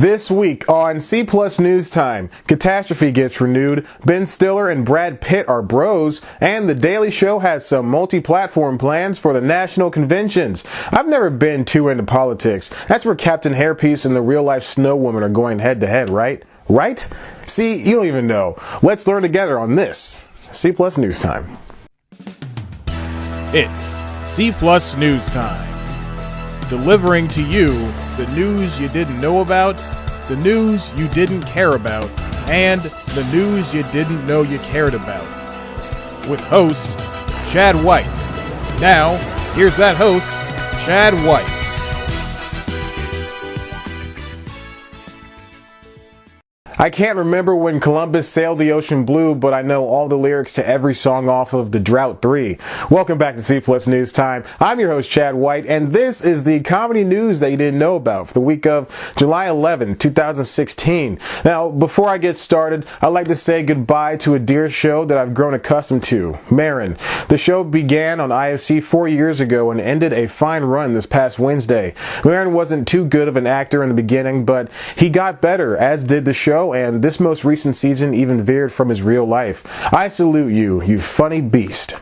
This week on C Plus News Time, Catastrophe gets renewed, Ben Stiller and Brad Pitt are bros, and The Daily Show has some multi-platform plans for the national conventions. I've never been too into politics. That's where Captain Hairpiece and the real-life Snow Woman are going head-to-head, right? Right? See, you don't even know. Let's learn together on this C Plus News Time. It's C Plus News Time. Delivering to you the news you didn't know about, the news you didn't care about, and the news you didn't know you cared about. With host, Chad White. Now, here's that host, Chad White. I can't remember when Columbus sailed the ocean blue, but I know all the lyrics to every song off of The Drought 3. Welcome back to C Plus News Time. I'm your host, Chad White, and this is the comedy news that you didn't know about for the week of July 11, 2016. Now, before I get started, I'd like to say goodbye to a dear show that I've grown accustomed to, Marin. The show began on ISC 4 years ago and ended a fine run this past Wednesday. Marin wasn't too good of an actor in the beginning, but he got better, as did the show, and this most recent season even veered from his real life. I salute you, you funny beast.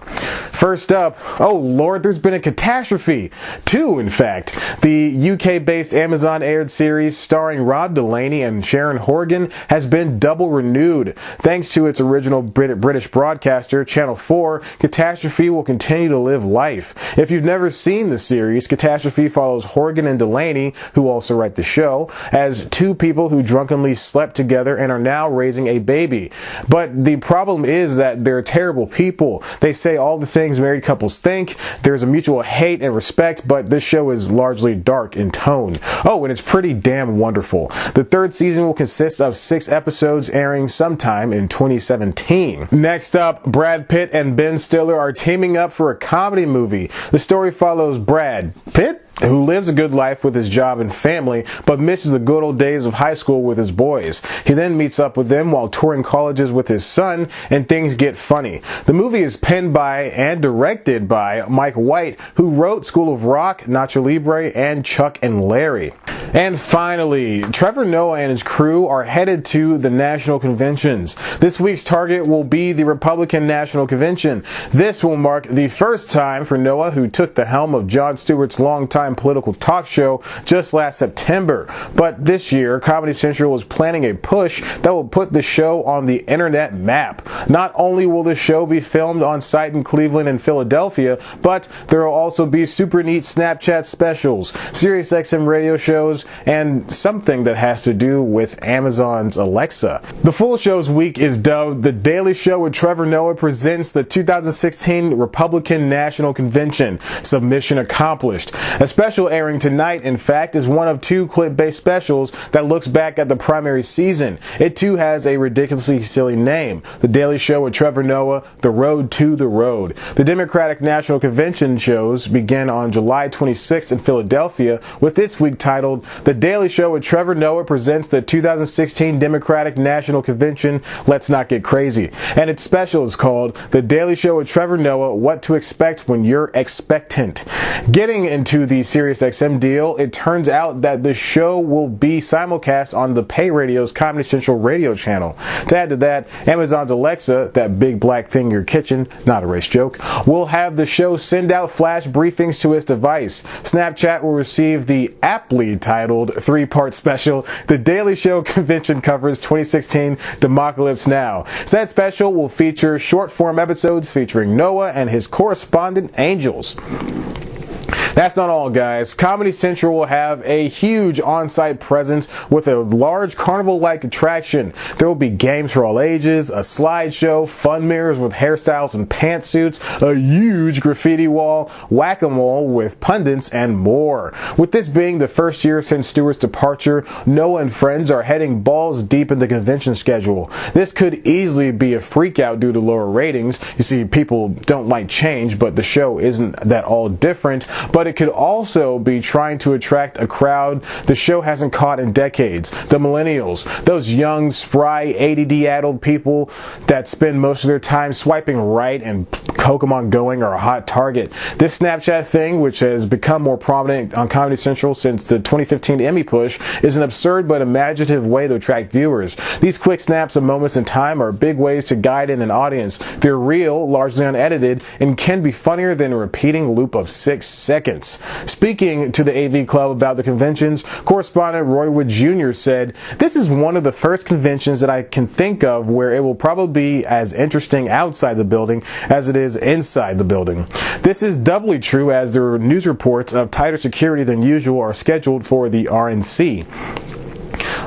First up, oh Lord, there's been a catastrophe. Two, in fact. The UK-based Amazon-aired series starring Rob Delaney and Sharon Horgan has been double renewed. Thanks to its original British broadcaster, Channel 4, Catastrophe will continue to live life. If you've never seen the series, Catastrophe follows Horgan and Delaney, who also write the show, as two people who drunkenly slept together and are now raising a baby. But the problem is that they're terrible people. They say all the things married couples think. There's a mutual hate and respect, but this show is largely dark in tone. Oh, and it's pretty damn wonderful. The third season will consist of 6 episodes airing sometime in 2017. Next up, Brad Pitt and Ben Stiller are teaming up for a comedy movie. The story follows Brad Pitt, who lives a good life with his job and family, but misses the good old days of high school with his boys. He then meets up with them while touring colleges with his son, and things get funny. The movie is penned by and directed by Mike White, who wrote School of Rock, Nacho Libre, and Chuck and Larry. And finally, Trevor Noah and his crew are headed to the national conventions. This week's target will be the Republican National Convention. This will mark the first time for Noah, who took the helm of Jon Stewart's longtime political talk show just last September. But this year, Comedy Central is planning a push that will put the show on the internet map. Not only will the show be filmed on site in Cleveland and Philadelphia, but there will also be super neat Snapchat specials, SiriusXM radio shows, and something that has to do with Amazon's Alexa. The full show's week is dubbed The Daily Show with Trevor Noah presents the 2016 Republican National Convention. Submission accomplished. A special airing tonight, in fact, is one of 2 clip-based specials that looks back at the primary season. It too has a ridiculously silly name. The Daily Show with Trevor Noah, The Road to the Road. The Democratic National Convention shows begin on July 26th in Philadelphia, with its week titled The Daily Show with Trevor Noah presents the 2016 Democratic National Convention. Let's not get crazy. And its special is called The Daily Show with Trevor Noah, What to Expect When You're Expectant. Getting into the SiriusXM deal, it turns out that the show will be simulcast on the Pay Radio's Comedy Central radio channel. To add to that, Amazon's Alexa, that big black thing in your kitchen, not a race joke, will have the show send out flash briefings to its device. Snapchat will receive the aptly titled 3-part special, The Daily Show Convention Covers 2016 Democalypse Now. Said special will feature short-form episodes featuring Noah and his correspondent angels. That's not all, guys. Comedy Central will have a huge on-site presence with a large carnival-like attraction. There will be games for all ages, a slideshow, fun mirrors with hairstyles and pantsuits, a huge graffiti wall, whack-a-mole with pundits, and more. With this being the first year since Stewart's departure, Noah and friends are heading balls deep in the convention schedule. This could easily be a freakout due to lower ratings. You see, people don't like change, but the show isn't that all different. But but it could also be trying to attract a crowd the show hasn't caught in decades. The millennials, those young, spry, ADD-addled people that spend most of their time swiping right and Pokemon Going are a hot target. This Snapchat thing, which has become more prominent on Comedy Central since the 2015 Emmy push, is an absurd but imaginative way to attract viewers. These quick snaps of moments in time are big ways to guide in an audience. They're real, largely unedited, and can be funnier than a repeating loop of 6 seconds. Speaking to the AV Club about the conventions, correspondent Roy Wood Jr. said, "This is one of the first conventions that I can think of where it will probably be as interesting outside the building as it is inside the building. This is doubly true as there are news reports of tighter security than usual are scheduled for the RNC."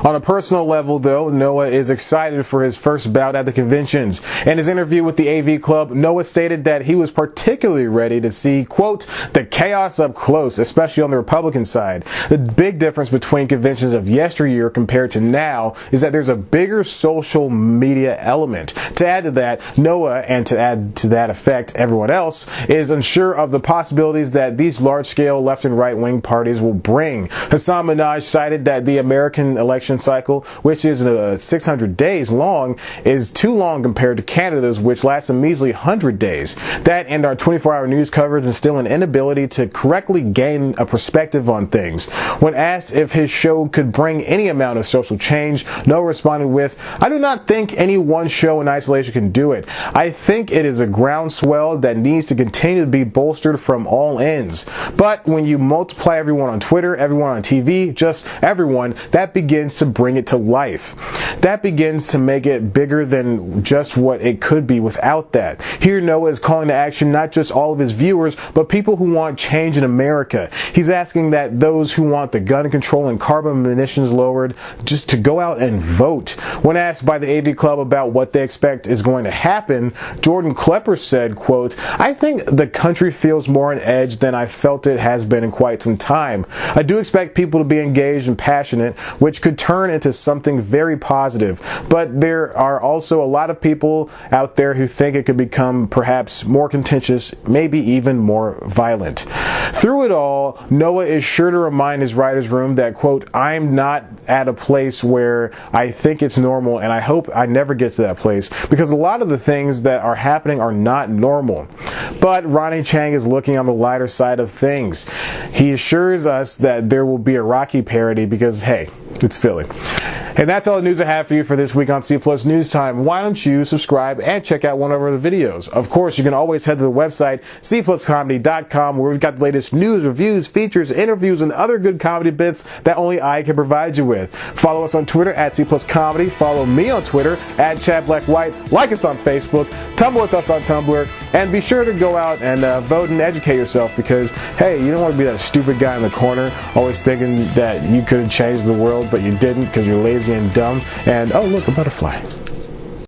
On a personal level, though, Noah is excited for his first bout at the conventions. In his interview with the AV Club, Noah stated that he was particularly ready to see, quote, "the chaos up close, especially on the Republican side. The big difference between conventions of yesteryear compared to now is that there's a bigger social media element." To add to that, Noah, and to add to that effect everyone else, is unsure of the possibilities that these large-scale left and right-wing parties will bring. Hassan Minhaj cited that the American election cycle, which is 600 days long, is too long compared to Canada's, which lasts a measly 100 days. That and our 24-hour news coverage instill an inability to correctly gain a perspective on things. When asked if his show could bring any amount of social change, Noah responded with, "I do not think any one show in isolation can do it. I think it is a groundswell that needs to continue to be bolstered from all ends. But when you multiply everyone on Twitter, everyone on TV, just everyone, that begins to bring it to life. That begins to make it bigger than just what it could be without that." Here, Noah is calling to action not just all of his viewers, but people who want change in America. He's asking that those who want the gun control and carbon emissions lowered just to go out and vote. When asked by the AV Club about what they expect is going to happen, Jordan Klepper said, quote, "I think the country feels more on edge than I felt it has been in quite some time. I do expect people to be engaged and passionate, which could turn into something very positive. But there are also a lot of people out there who think it could become perhaps more contentious, maybe even more violent." Through it all, Noah is sure to remind his writer's room that, quote, "I'm not at a place where I think it's normal, and I hope I never get to that place, because a lot of the things that are happening are not normal." But Ronnie Chang is looking on the lighter side of things. He assures us that there will be a Rocky parody because, hey, it's Philly. And that's all the news I have for you for this week on C Plus News Time. Why don't you subscribe and check out one of our other videos? Of course, you can always head to the website, cpluscomedy.com, where we've got the latest news, reviews, features, interviews, and other good comedy bits that only I can provide you with. Follow us on Twitter at cpluscomedy. Follow me on Twitter at ChadBlackWhite. Like us on Facebook. Tumble with us on Tumblr. And be sure to go out and vote and educate yourself, because, hey, you don't want to be that stupid guy in the corner always thinking that you could have changed the world, but you didn't because you're lazy and dumb. And, oh, look, a butterfly.